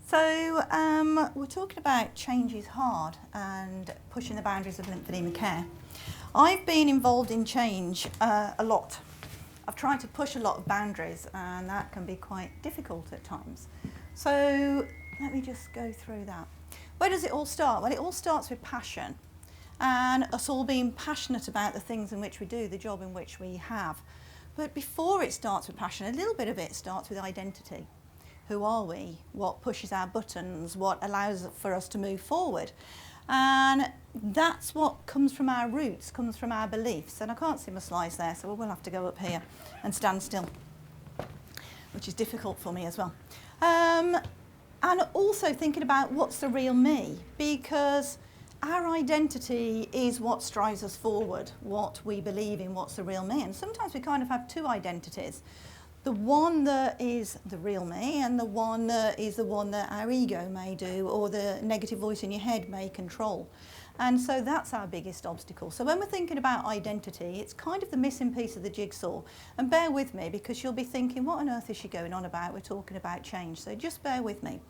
So we're talking about change is hard and pushing the boundaries of lymphedema care. I've been involved in change a lot. I've tried to push a lot of boundaries, and that can be quite difficult at times. So let me just go through that. Where does it all start? Well, it all starts with passion, and us all being passionate about the things in which we do, the job in which we have. But before it starts with passion, a little bit of it starts with identity. Who are we? What pushes our buttons? What allows for us to move forward? And that's what comes from our roots, comes from our beliefs. And I can't see my slides there, so we'll have to go up here and stand still, which is difficult for me as well. And also thinking about what's the real me, because our identity is what drives us forward, what we believe in, what's the real me. And sometimes we kind of have two identities. The one that is the real me, and the one that is the one that our ego may do, or the negative voice in your head may control. And so that's our biggest obstacle. So when we're thinking about identity, it's kind of the missing piece of the jigsaw. And bear with me, because you'll be thinking, what on earth is she going on about? We're talking about change. So just bear with me.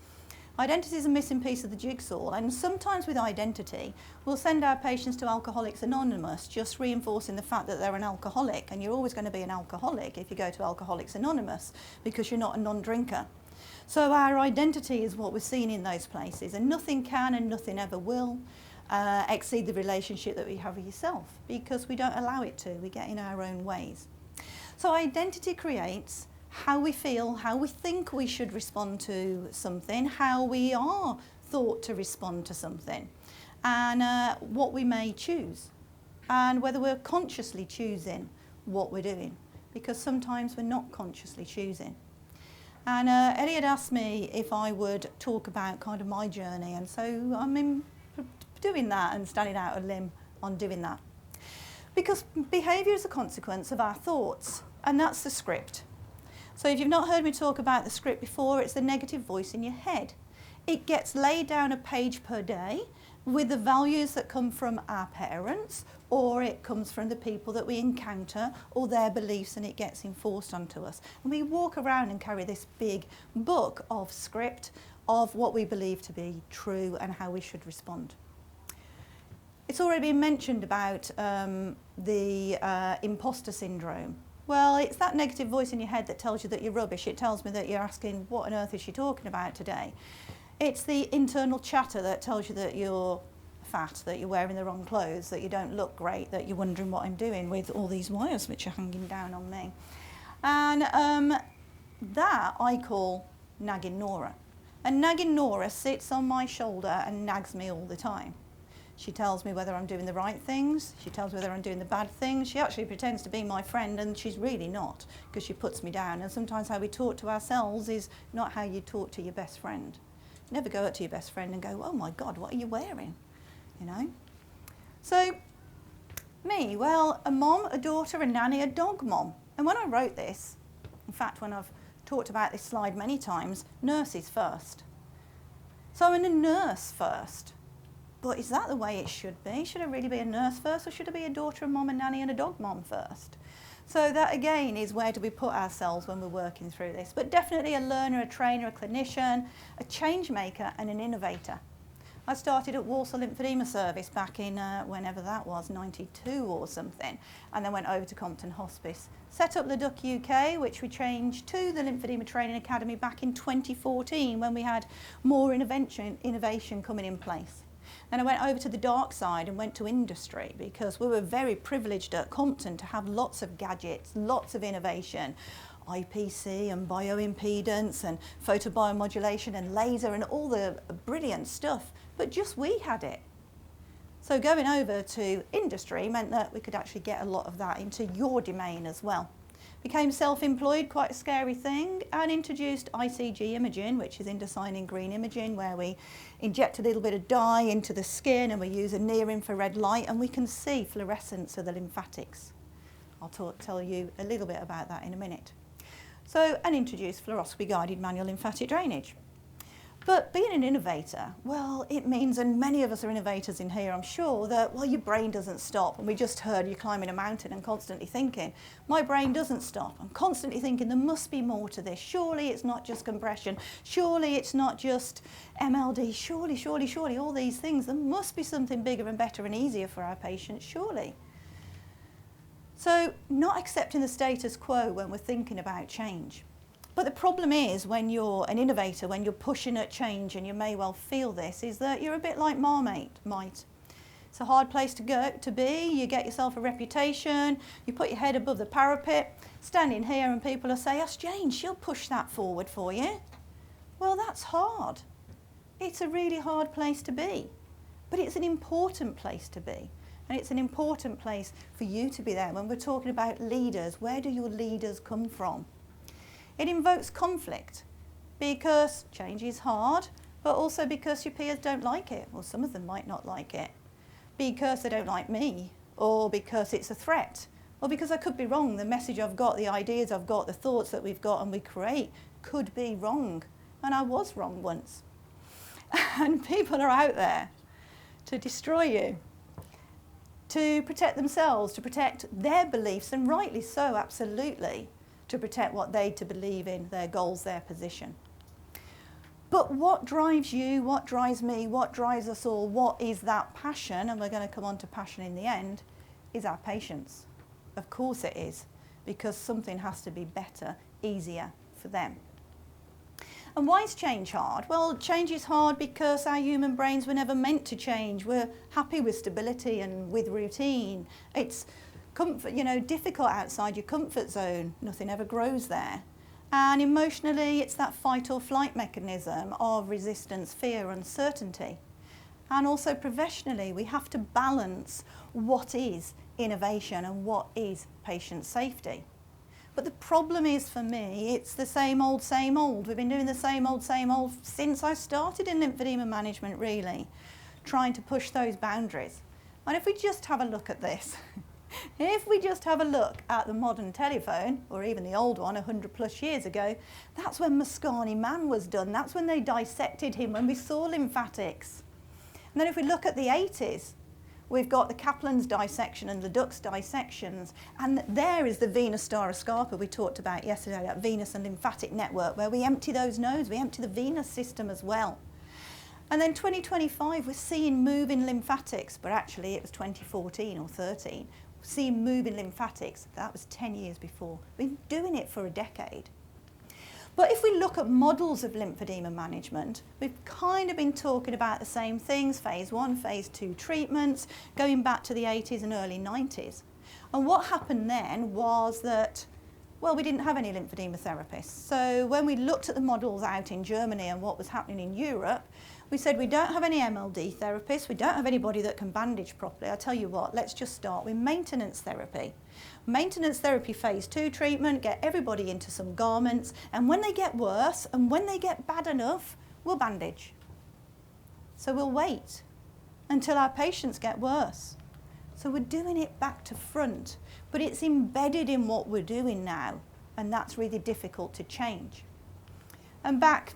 Identity is a missing piece of the jigsaw, and sometimes with identity, we'll send our patients to Alcoholics Anonymous, just reinforcing the fact that they're an alcoholic, and you're always going to be an alcoholic if you go to Alcoholics Anonymous, because you're not a non-drinker. So our identity is what we're seeing in those places, and nothing can and nothing ever will exceed the relationship that we have with yourself, because we don't allow it to. We get in our own ways. So identity creates how we feel, how we think we should respond to something, how we are thought to respond to something, and what we may choose, and whether we're consciously choosing what we're doing, because sometimes we're not consciously choosing. And Elliot asked me if I would talk about kind of my journey, and so I'm doing that and standing out a limb on doing that. Because behaviour is a consequence of our thoughts, and that's the script. So if you've not heard me talk about the script before, it's the negative voice in your head. It gets laid down a page per day with the values that come from our parents, or it comes from the people that we encounter, or their beliefs, and it gets enforced onto us. And we walk around and carry this big book of script of what we believe to be true and how we should respond. It's already been mentioned about the imposter syndrome. Well, it's that negative voice in your head that tells you that you're rubbish. It tells me that you're asking, what on earth is she talking about today? It's the internal chatter that tells you that you're fat, that you're wearing the wrong clothes, that you don't look great, that you're wondering what I'm doing with all these wires which are hanging down on me. And that I call nagging Nora. And nagging Nora sits on my shoulder and nags me all the time. She tells me whether I'm doing the right things. She tells me whether I'm doing the bad things. She actually pretends to be my friend, and she's really not, because she puts me down. And sometimes how we talk to ourselves is not how you talk to your best friend. Never go up to your best friend and go, oh my God, what are you wearing? You know? So, me, well, a mom, a daughter, a nanny, a dog mom. And when I wrote this, in fact, when I've talked about this slide many times, nurses first. So I'm a nurse first. But is that the way it should be? Should I really be a nurse first, or should I be a daughter, a mom, a nanny, and a dog mom first? So that, again, is where do we put ourselves when we're working through this. But definitely a learner, a trainer, a clinician, a change maker, and an innovator. I started at Walsall Lymphoedema Service back in, whenever that was, 92 or something, and then went over to Compton Hospice. Set up the Duck UK, which we changed to the Lymphoedema Training Academy back in 2014, when we had more innovation coming in place. Then I went over to the dark side and went to industry, because we were very privileged at Compton to have lots of gadgets, lots of innovation, IPC and bioimpedance and photobiomodulation and laser and all the brilliant stuff, but just we had it. So going over to industry meant that we could actually get a lot of that into your domain as well. Became self-employed, quite a scary thing, and introduced ICG imaging, which is indocyanine green imaging, where we inject a little bit of dye into the skin and we use a near-infrared light, and we can see fluorescence of the lymphatics. I'll tell you a little bit about that in a minute. So, and introduced fluoroscopy-guided manual lymphatic drainage. But being an innovator, well, it means, and many of us are innovators in here, I'm sure, that, well, your brain doesn't stop. And we just heard you climbing a mountain and constantly thinking. My brain doesn't stop. I'm constantly thinking there must be more to this. Surely it's not just compression. Surely it's not just MLD. Surely, all these things. There must be something bigger and better and easier for our patients, surely. So not accepting the status quo when we're thinking about change. But the problem is when you're an innovator, when you're pushing at change, and you may well feel this, is that you're a bit like Marmite. It's a hard place to be. You get yourself a reputation, you put your head above the parapet, standing here and people will say, ask Jane, she'll push that forward for you. Well, that's hard. It's a really hard place to be, but it's an important place to be. And it's an important place for you to be there. When we're talking about leaders, where do your leaders come from? It invokes conflict because change is hard, but also because your peers don't like it, or some of them might not like it, because they don't like me, or because it's a threat, or because I could be wrong. The message I've got, the ideas I've got, the thoughts that we've got and we create could be wrong. And I was wrong once. And people are out there to destroy you, to protect themselves, to protect their beliefs, and rightly so, absolutely, to protect what they to believe in, their goals, their position. But what drives you, what drives me, what drives us all, what is that passion, and we're going to come on to passion in the end, is our patients. Of course it is, because something has to be better, easier for them. And why is change hard? Well, change is hard because our human brains were never meant to change. We're happy with stability and with routine. It's comfort, difficult outside your comfort zone. Nothing ever grows there. And emotionally, it's that fight or flight mechanism of resistance, fear, uncertainty. And also professionally, we have to balance what is innovation and what is patient safety. But the problem is, for me, it's the same old, same old. We've been doing the same old since I started in lymphedema management, really, trying to push those boundaries. And if we just have a look at this, if we just have a look at the modern telephone, or even the old one 100 plus years ago, that's when Mascani Man was done. That's when they dissected him, when we saw lymphatics. And then if we look at the 80s, we've got the Kaplan's dissection and the Duck's dissections, and there is the venous staroscarpa we talked about yesterday, that venous and lymphatic network, where we empty those nodes, we empty the venous system as well. And then 2025, we're seeing moving lymphatics, but actually it was 2014 or 13. We're seeing moving lymphatics, that was 10 years before. We've been doing it for a decade. But if we look at models of lymphedema management, we've kind of been talking about the same things, phase 1, phase 2 treatments, going back to the 80s and early 90s. And what happened then was that, well, we didn't have any lymphedema therapists. So when we looked at the models out in Germany and what was happening in Europe, we said we don't have any MLD therapists, we don't have anybody that can bandage properly. I tell you what, let's just start with maintenance therapy. Maintenance therapy phase 2 treatment, get everybody into some garments, and when they get worse and when they get bad enough, we'll bandage. So we'll wait until our patients get worse. So we're doing it back to front, but it's embedded in what we're doing now, and that's really difficult to change. And back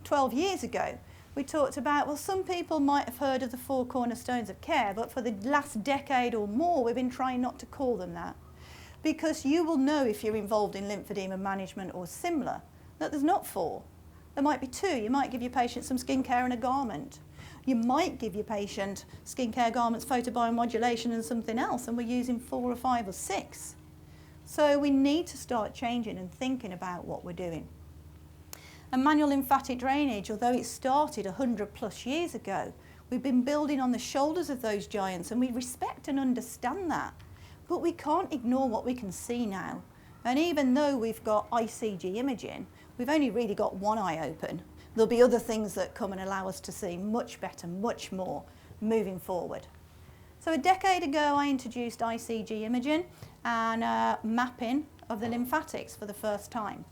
12 years ago, we talked about, well, some people might have heard of the 4 cornerstones of care, but for the last decade or more, we've been trying not to call them that. Because you will know if you're involved in lymphedema management or similar, that there's not 4. There might be 2. You might give your patient some skincare and a garment. You might give your patient skincare, garments, photobiomodulation and something else, and we're using 4 or 5 or 6. So we need to start changing and thinking about what we're doing. And manual lymphatic drainage, although it started 100 plus years ago, we've been building on the shoulders of those giants, and we respect and understand that. But we can't ignore what we can see now. And even though we've got ICG imaging, we've only really got one eye open. There'll be other things that come and allow us to see much better, much more moving forward. So a decade ago, I introduced ICG imaging and mapping of the lymphatics for the first time.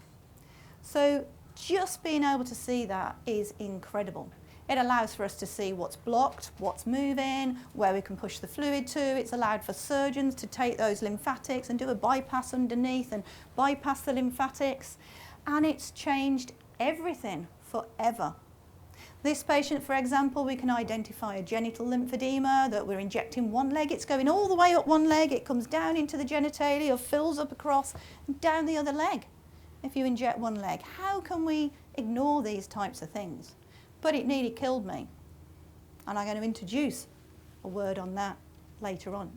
So just being able to see that is incredible. It allows for us to see what's blocked, what's moving, where we can push the fluid to. It's allowed for surgeons to take those lymphatics and do a bypass underneath and bypass the lymphatics. And it's changed everything forever. This patient, for example, we can identify a genital lymphedema, that we're injecting one leg, it's going all the way up one leg, it comes down into the genitalia, fills up across, and down the other leg if you inject one leg. How can we ignore these types of things? But it nearly killed me. And I'm going to introduce a word on that later on.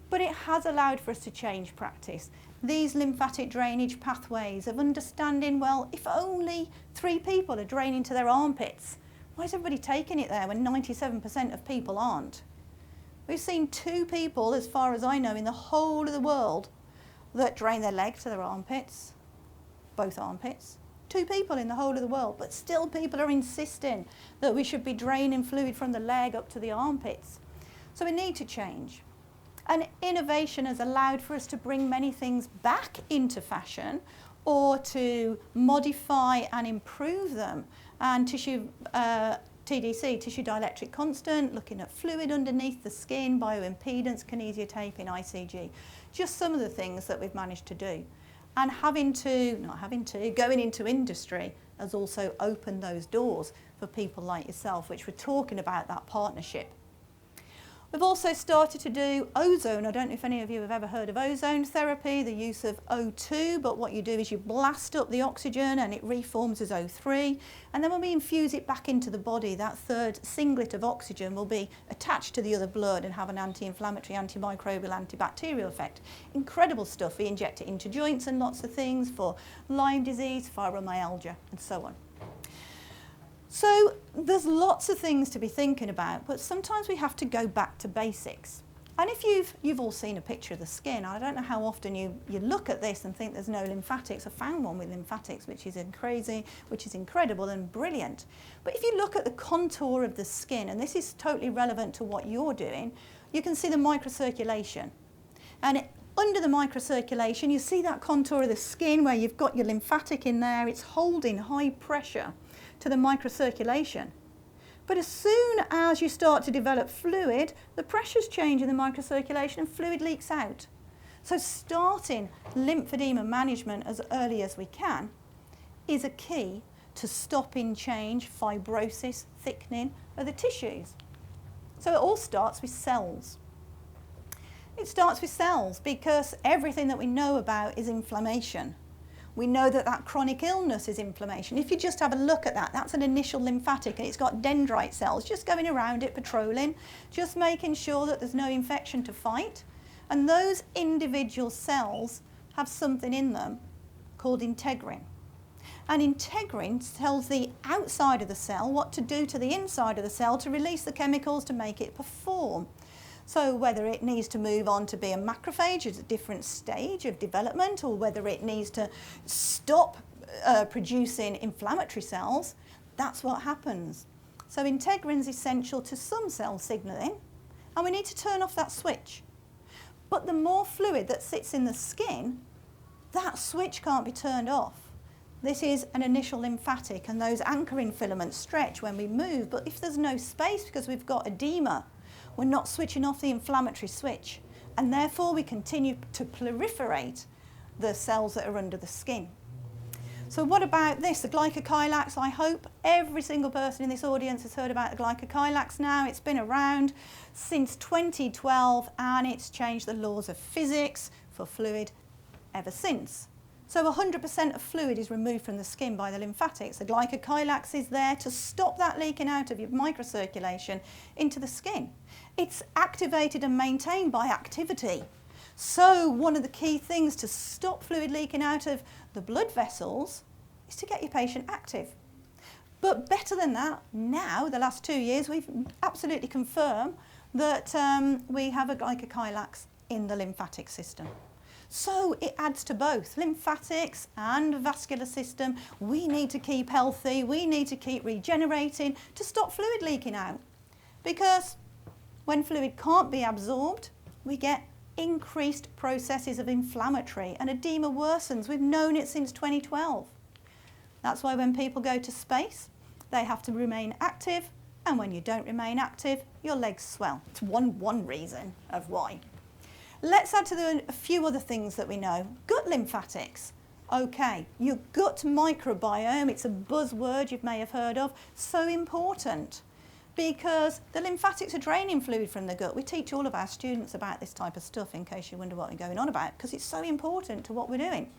But it has allowed for us to change practice. These lymphatic drainage pathways of understanding, well, if only 3 people are draining to their armpits, why is everybody taking it there when 97% of people aren't? We've seen 2 people, as far as I know, in the whole of the world that drain their leg to their armpits, both armpits. 2 people in the whole of the world, but still people are insisting that we should be draining fluid from the leg up to the armpits. So we need to change. And innovation has allowed for us to bring many things back into fashion or to modify and improve them. And tissue, TDC, tissue dielectric constant, looking at fluid underneath the skin, bioimpedance, kinesiotaping, ICG. Just some of the things that we've managed to do. And going into industry has also opened those doors for people like yourself, which we're talking about that partnership. We've also started to do ozone. I don't know if any of you have ever heard of ozone therapy, the use of O2, but what you do is you blast up the oxygen and it reforms as O3. And then when we infuse it back into the body, that third singlet of oxygen will be attached to the other blood and have an anti-inflammatory, antimicrobial, antibacterial effect. Incredible stuff. We inject it into joints and lots of things for Lyme disease, fibromyalgia, and so on. So there's lots of things to be thinking about, but sometimes we have to go back to basics. And if you've all seen a picture of the skin, I don't know how often you look at this and think there's no lymphatics. I found one with lymphatics, which is incredible and brilliant. But if you look at the contour of the skin, and this is totally relevant to what you're doing, you can see the microcirculation. And under the microcirculation, you see that contour of the skin where you've got your lymphatic in there. It's holding high pressure to the microcirculation. But as soon as you start to develop fluid, the pressures change in the microcirculation and fluid leaks out. So starting lymphedema management as early as we can is a key to stopping change, fibrosis, thickening of the tissues. So it all starts with cells. It starts with cells because everything that we know about is inflammation. We know that that chronic illness is inflammation. If you just have a look at that, that's an initial lymphatic and it's got dendrite cells just going around it, patrolling, just making sure that there's no infection to fight. And those individual cells have something in them called integrin. And integrin tells the outside of the cell what to do to the inside of the cell to release the chemicals to make it perform. So whether it needs to move on to be a macrophage at a different stage of development, or whether it needs to stop producing inflammatory cells, that's what happens. So integrin is essential to some cell signalling, and we need to turn off that switch. But the more fluid that sits in the skin, that switch can't be turned off. This is an initial lymphatic, and those anchoring filaments stretch when we move, but if there's no space because we've got edema, we're not switching off the inflammatory switch, and therefore we continue to proliferate the cells that are under the skin. So what about this, the glycokylax? I hope every single person in this audience has heard about the glycokylax now. It's been around since 2012 and it's changed the laws of physics for fluid ever since. So 100% of fluid is removed from the skin by the lymphatics. The glycokylax is there to stop that leaking out of your microcirculation into the skin. It's activated and maintained by activity. So one of the key things to stop fluid leaking out of the blood vessels is to get your patient active. But better than that, now, the last 2 years, we've absolutely confirmed that we have a glycokylax in the lymphatic system. So it adds to both lymphatics and vascular system. We need to keep healthy, we need to keep regenerating to stop fluid leaking out. Because when fluid can't be absorbed, we get increased processes of inflammatory and edema worsens. We've known it since 2012. That's why when people go to space, they have to remain active, and when you don't remain active, your legs swell. It's one reason of why. Let's add to a few other things that we know. Gut lymphatics Okay, your gut microbiome, it's a buzzword you may have heard of, so important because the lymphatics are draining fluid from the gut. We teach all of our students about this type of stuff in case you wonder what we're going on about, because it's so important to what we're doing.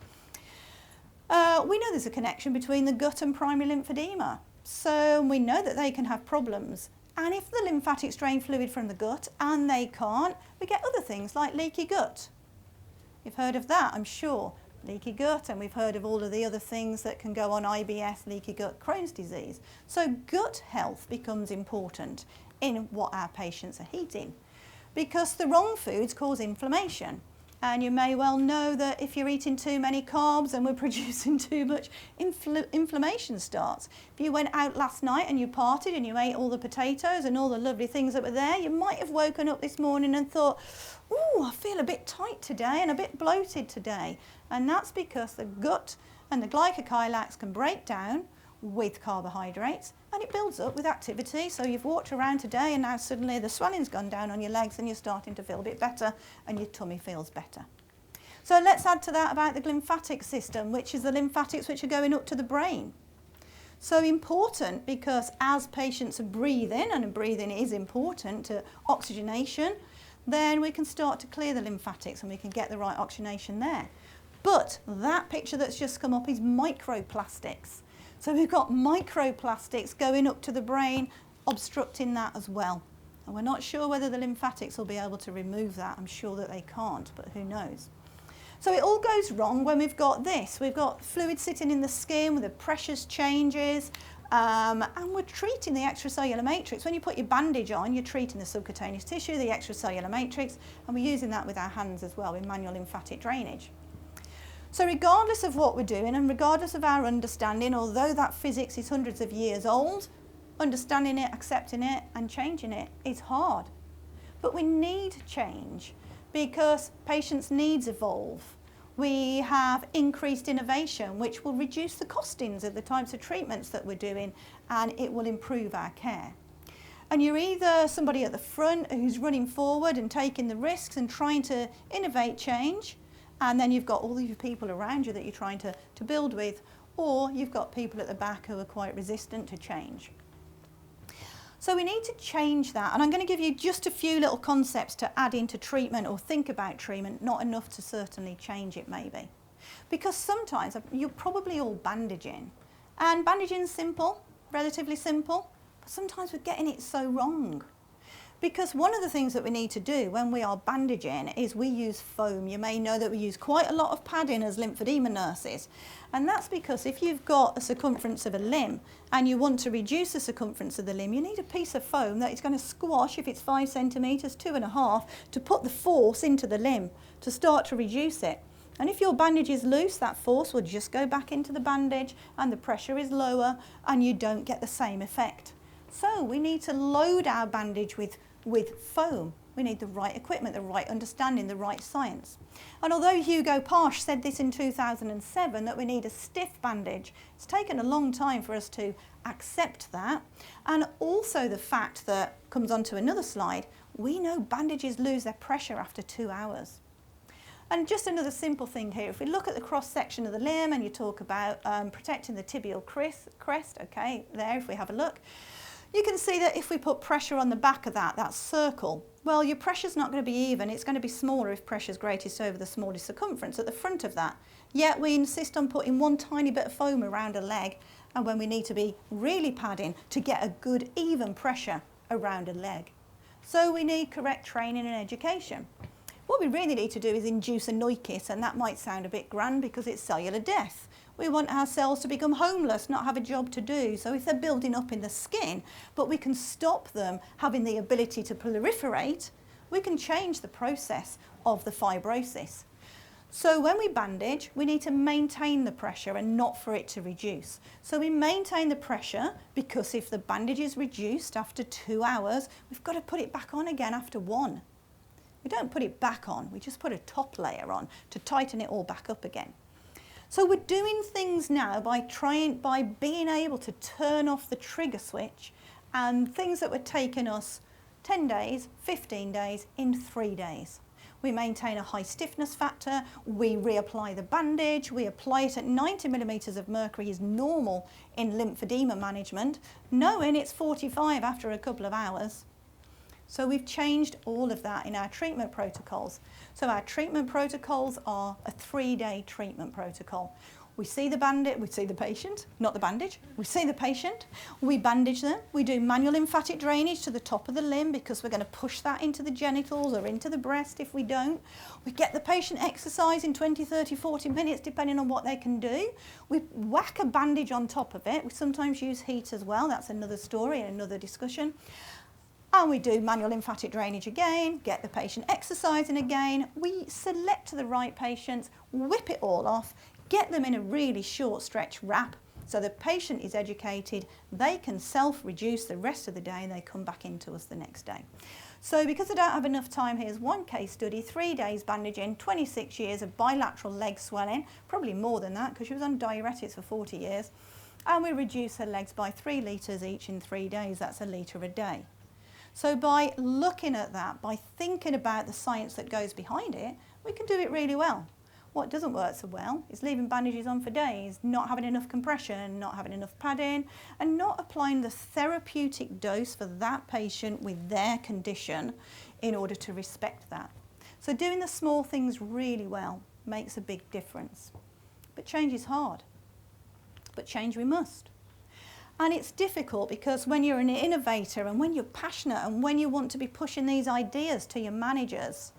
We know there's a connection between the gut and primary lymphedema, so we know that they can have problems. And if the lymphatics drain fluid from the gut and they can't, we get other things like leaky gut. You've heard of that, I'm sure. Leaky gut, and we've heard of all of the other things that can go on IBS, leaky gut, Crohn's disease. So gut health becomes important in what our patients are eating, because the wrong foods cause inflammation. And you may well know that if you're eating too many carbs and we're producing too much, inflammation starts. If you went out last night and you partied and you ate all the potatoes and all the lovely things that were there, you might have woken up this morning and thought, ooh, I feel a bit tight today and a bit bloated today. And that's because the gut and the glycokylax can break down with carbohydrates and it builds up with activity. So you've walked around today and now suddenly the swelling's gone down on your legs and you're starting to feel a bit better and your tummy feels better. So let's add to that about the lymphatic system, which is the lymphatics which are going up to the brain. So important because as patients are breathing, and breathing is important to oxygenation, then we can start to clear the lymphatics and we can get the right oxygenation there. But that picture that's just come up is microplastics. So we've got microplastics going up to the brain, obstructing that as well. And we're not sure whether the lymphatics will be able to remove that. I'm sure that they can't, but who knows. So it all goes wrong when we've got this. We've got fluid sitting in the skin with the pressures changes, and we're treating the extracellular matrix. When you put your bandage on, you're treating the subcutaneous tissue, the extracellular matrix, and we're using that with our hands as well in manual lymphatic drainage. So regardless of what we're doing and regardless of our understanding, although that physics is hundreds of years old, understanding it, accepting it and changing it is hard. But we need change because patients' needs evolve. We have increased innovation which will reduce the costings of the types of treatments that we're doing, and it will improve our care. And you're either somebody at the front who's running forward and taking the risks and trying to innovate change, and then you've got all these people around you that you're trying to build with, or you've got people at the back who are quite resistant to change. So we need to change that, and I'm going to give you just a few little concepts to add into treatment or think about treatment, not enough to certainly change it maybe. Because sometimes you're probably all bandaging, and bandaging's simple, relatively simple, but sometimes we're getting it so wrong. Because one of the things that we need to do when we are bandaging is we use foam. You may know that we use quite a lot of padding as lymphedema nurses. And that's because if you've got a circumference of a limb and you want to reduce the circumference of the limb, you need a piece of foam that is going to squash, if it's 5 centimetres, 2.5, to put the force into the limb to start to reduce it. And if your bandage is loose, that force will just go back into the bandage and the pressure is lower and you don't get the same effect. So we need to load our bandage with foam. We need the right equipment, the right understanding, the right science. And although Hugo Parsh said this in 2007, that we need a stiff bandage, it's taken a long time for us to accept that. And also the fact that, comes on to another slide, we know bandages lose their pressure after 2 hours. And just another simple thing here, if we look at the cross section of the limb and you talk about protecting the tibial crest, okay, there if we have a look, you can see that if we put pressure on the back of that circle, well, your pressure's not going to be even. It's going to be smaller if pressure's greatest over the smallest circumference at the front of that. Yet we insist on putting one tiny bit of foam around a leg, and when we need to be really padding to get a good even pressure around a leg. So we need correct training and education. What we really need to do is induce a neucis, and that might sound a bit grand because it's cellular death. We want our cells to become homeless, not have a job to do. So if they're building up in the skin, but we can stop them having the ability to proliferate, we can change the process of the fibrosis. So when we bandage, we need to maintain the pressure and not for it to reduce. So we maintain the pressure because if the bandage is reduced after 2 hours, we've got to put it back on again after 1. We don't put it back on, we just put a top layer on to tighten it all back up again. So we're doing things now by being able to turn off the trigger switch, and things that were taking us 10 days, 15 days, in 3 days. we maintain a high stiffness factor, we reapply the bandage, we apply it at 90 millimetres of mercury is normal in lymphedema management, knowing it's 45 after a couple of hours. So we've changed all of that in our treatment protocols. So our treatment protocols are a 3-day treatment protocol. We see the patient, not the bandage. We see the patient, we bandage them, we do manual lymphatic drainage to the top of the limb because we're going to push that into the genitals or into the breast if we don't. We get the patient exercising 20, 30, 40 minutes depending on what they can do. We whack a bandage on top of it. We sometimes use heat as well. That's another story and another discussion. And we do manual lymphatic drainage again, get the patient exercising again. We select the right patients, whip it all off, get them in a really short stretch wrap so the patient is educated, they can self-reduce the rest of the day and they come back into us the next day. So because I don't have enough time, here's one case study, 3 days bandaging, 26 years of bilateral leg swelling, probably more than that because she was on diuretics for 40 years, and we reduce her legs by 3 litres each in 3 days, that's a litre a day. So by looking at that, by thinking about the science that goes behind it, we can do it really well. What doesn't work so well is leaving bandages on for days, not having enough compression, not having enough padding, and not applying the therapeutic dose for that patient with their condition in order to respect that. So doing the small things really well makes a big difference. But change is hard. But change we must. And it's difficult because when you're an innovator and when you're passionate and when you want to be pushing these ideas to your managers,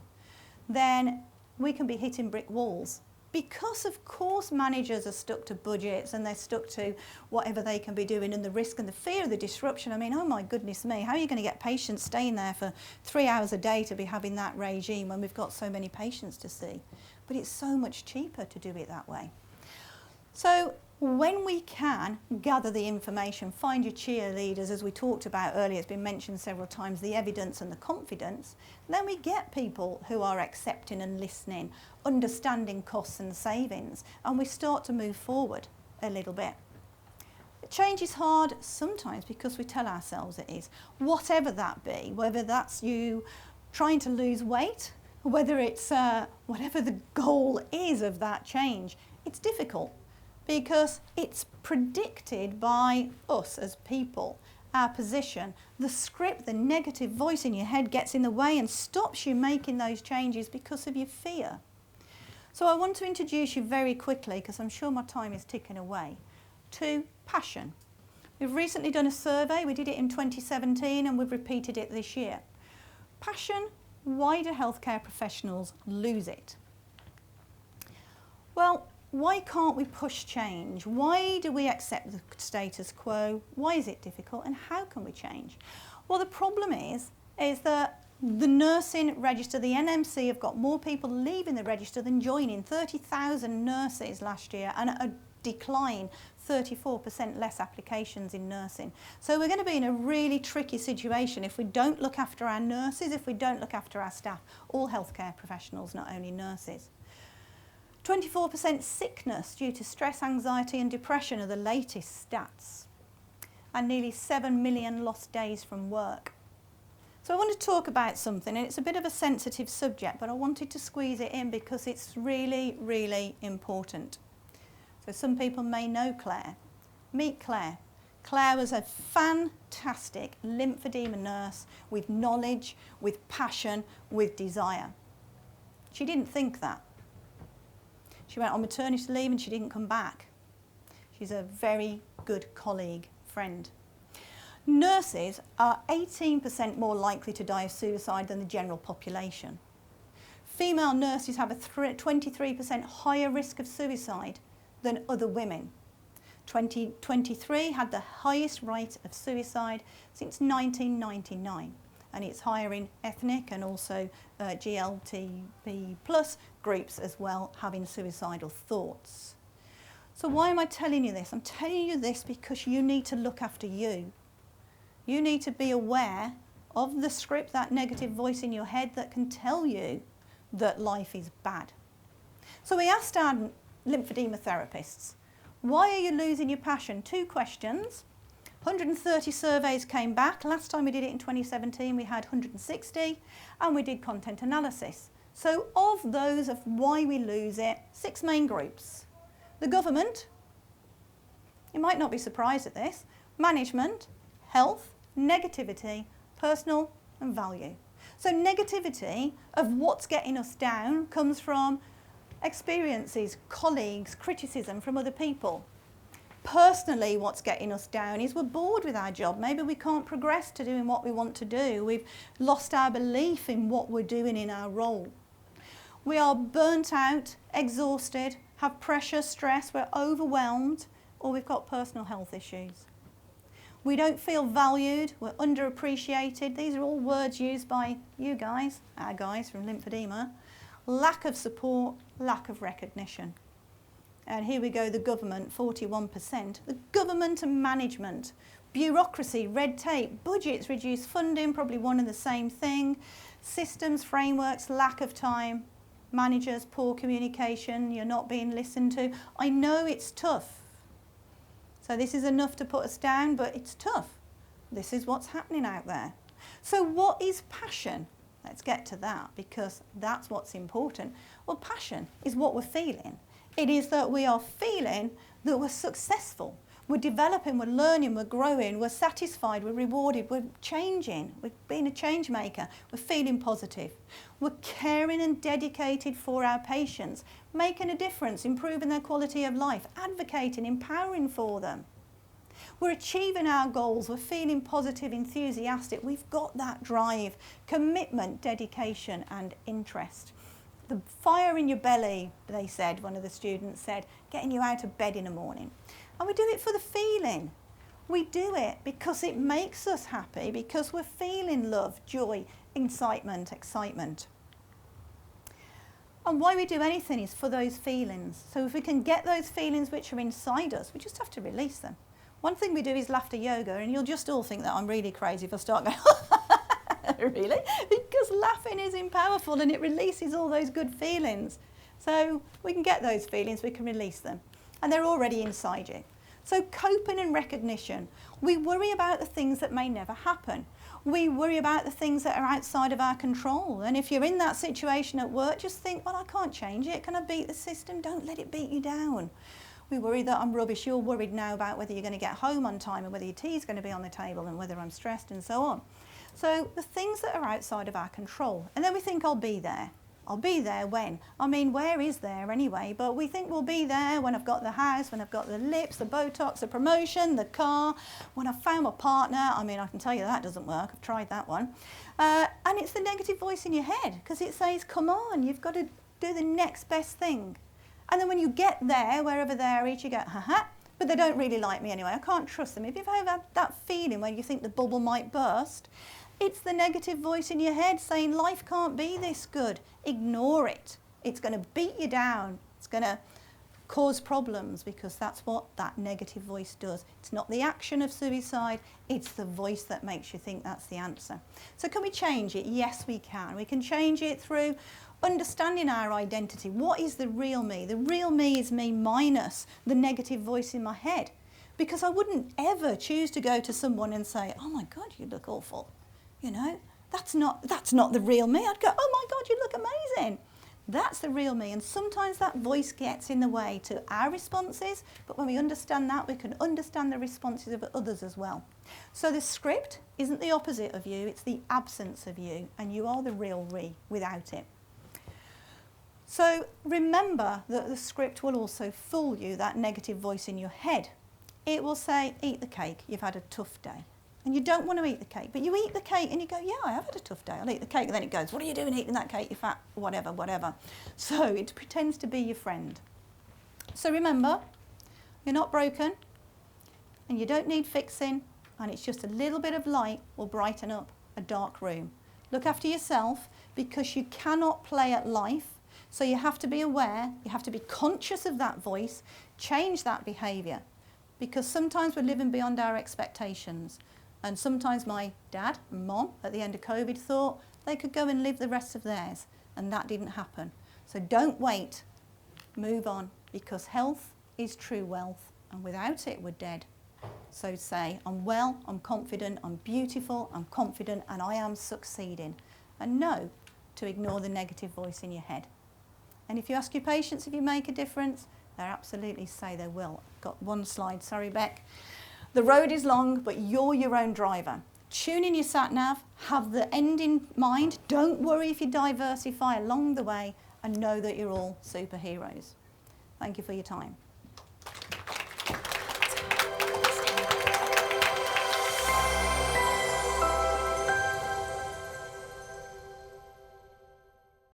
then we can be hitting brick walls. Because of course managers are stuck to budgets and they're stuck to whatever they can be doing and the risk and the fear of the disruption. I mean, oh my goodness me, how are you going to get patients staying there for 3 hours a day to be having that regime when we've got so many patients to see? But it's so much cheaper to do it that way. So when we can gather the information, find your cheerleaders, as we talked about earlier, it's been mentioned several times, the evidence and the confidence, then we get people who are accepting and listening, understanding costs and savings, and we start to move forward a little bit. Change is hard sometimes because we tell ourselves it is, whatever that be, whether that's you trying to lose weight, whether it's whatever the goal is of that change, it's difficult. Because it's predicted by us as people, our position. The script, the negative voice in your head gets in the way and stops you making those changes because of your fear. So I want to introduce you very quickly, because I'm sure my time is ticking away, to passion. We've recently done a survey, we did it in 2017 and we've repeated it this year. Passion, why do healthcare professionals lose it? Well, why can't we push change? Why do we accept the status quo? Why is it difficult and how can we change? Well, the problem is that the nursing register, the NMC have got more people leaving the register than joining, 30,000 nurses last year and a decline, 34% less applications in nursing. So we're going to be in a really tricky situation if we don't look after our nurses, if we don't look after our staff, all healthcare professionals, not only nurses. 24% sickness due to stress, anxiety and depression are the latest stats. And nearly 7 million lost days from work. So I want to talk about something, and it's a bit of a sensitive subject, but I wanted to squeeze it in because it's really, really important. So some people may know Claire. Meet Claire. Claire was a fantastic lymphedema nurse with knowledge, with passion, with desire. She didn't think that. She went on maternity leave and she didn't come back. She's a very good colleague, friend. Nurses are 18% more likely to die of suicide than the general population. Female nurses have a 23% higher risk of suicide than other women. 2023 had the highest rate of suicide since 1999. And it's higher in ethnic and also GLTB plus groups as well, having suicidal thoughts. So why am I telling you this? I'm telling you this because you need to look after you. You need to be aware of the script, that negative voice in your head that can tell you that life is bad. So we asked our lymphedema therapists, why are you losing your passion? 2 questions. 130 surveys came back. Last time we did it in 2017, we had 160, and we did content analysis. So of those of why we lose it, 6 main groups. The government, you might not be surprised at this, management, health, negativity, personal and value. So negativity of what's getting us down comes from experiences, colleagues, criticism from other people. Personally, what's getting us down is we're bored with our job. Maybe we can't progress to doing what we want to do. We've lost our belief in what we're doing in our role. We are burnt out, exhausted, have pressure, stress, we're overwhelmed, or we've got personal health issues. We don't feel valued, we're underappreciated. These are all words used by you guys, our guys from Lymphoedema. Lack of support, lack of recognition. And here we go, the government, 41%. The government and management, bureaucracy, red tape, budgets, reduced funding, probably one and the same thing. Systems, frameworks, lack of time. Managers, poor communication, you're not being listened to. I know it's tough. So this is enough to put us down, but it's tough. This is what's happening out there. So what is passion? Let's get to that, because that's what's important. Well, passion is what we're feeling. It is that we are feeling that we're successful. We're developing, we're learning, we're growing, we're satisfied, we're rewarded, we're changing, we're being a change maker, we're feeling positive. We're caring and dedicated for our patients, making a difference, improving their quality of life, advocating, empowering for them. We're achieving our goals, we're feeling positive, enthusiastic, we've got that drive, commitment, dedication and interest. The fire in your belly, they said, one of the students said, getting you out of bed in the morning. And we do it for the feeling. We do it because it makes us happy, because we're feeling love, joy, excitement. And why we do anything is for those feelings. So if we can get those feelings which are inside us, we just have to release them. One thing we do is laughter yoga, and you'll just all think that I'm really crazy if I start going, really? Because laughing is powerful and it releases all those good feelings. So we can get those feelings, we can release them. And they're already inside you. So coping and recognition. We worry about the things that may never happen. We worry about the things that are outside of our control. And if you're in that situation at work, just think, well, I can't change it. Can I beat the system? Don't let it beat you down. We worry that I'm rubbish. You're worried now about whether you're going to get home on time and whether your tea is going to be on the table and whether I'm stressed and so on. So the things that are outside of our control. And then we think, I'll be there. I'll be there when? I mean, where is there anyway? But we think we'll be there when I've got the house, when I've got the lips, the Botox, the promotion, the car, when I've found my partner. I mean, I can tell you that doesn't work. I've tried that one. And it's the negative voice in your head, because it says, come on, you've got to do the next best thing. And then when you get there, wherever they are, you go, ha, but they don't really like me anyway. I can't trust them. If you've ever had that feeling where you think the bubble might burst, it's the negative voice in your head saying life can't be this good. Ignore it. It's going to beat you down. It's going to cause problems, because that's what that negative voice does. It's not the action of suicide, it's the voice that makes you think that's the answer. So can we change it? Yes, we can. We can change it through understanding our identity. What is the real me? The real me is me minus the negative voice in my head. Because I wouldn't ever choose to go to someone and say, oh my God, you look awful. You know, that's not the real me. I'd go, oh my God, you look amazing. That's the real me. And sometimes that voice gets in the way to our responses, but when we understand that, we can understand the responses of others as well. So the script isn't the opposite of you, it's the absence of you, and you are the real me without it. So remember that the script will also fool you, that negative voice in your head. It will say, eat the cake, you've had a tough day. And you don't want to eat the cake, but you eat the cake and you go, yeah, I have had a tough day, I'll eat the cake. And then it goes, what are you doing eating that cake, you fat, whatever. So it pretends to be your friend. So remember, you're not broken and you don't need fixing, and it's just a little bit of light will brighten up a dark room. Look after yourself, because you cannot play at life. So you have to be aware, you have to be conscious of that voice, change that behaviour, because sometimes we're living beyond our expectations. And sometimes my dad and mom at the end of COVID thought they could go and live the rest of theirs, and that didn't happen. So don't wait, move on, because health is true wealth, and without it we're dead. So say, I'm well, I'm confident, I'm beautiful, I'm confident, and I am succeeding. And know to ignore the negative voice in your head. And if you ask your patients if you make a difference, they absolutely say they will. Got one slide, sorry Beck. The road is long, but you're your own driver. Tune in your sat-nav, have the end in mind, don't worry if you diversify along the way, and know that you're all superheroes. Thank you for your time.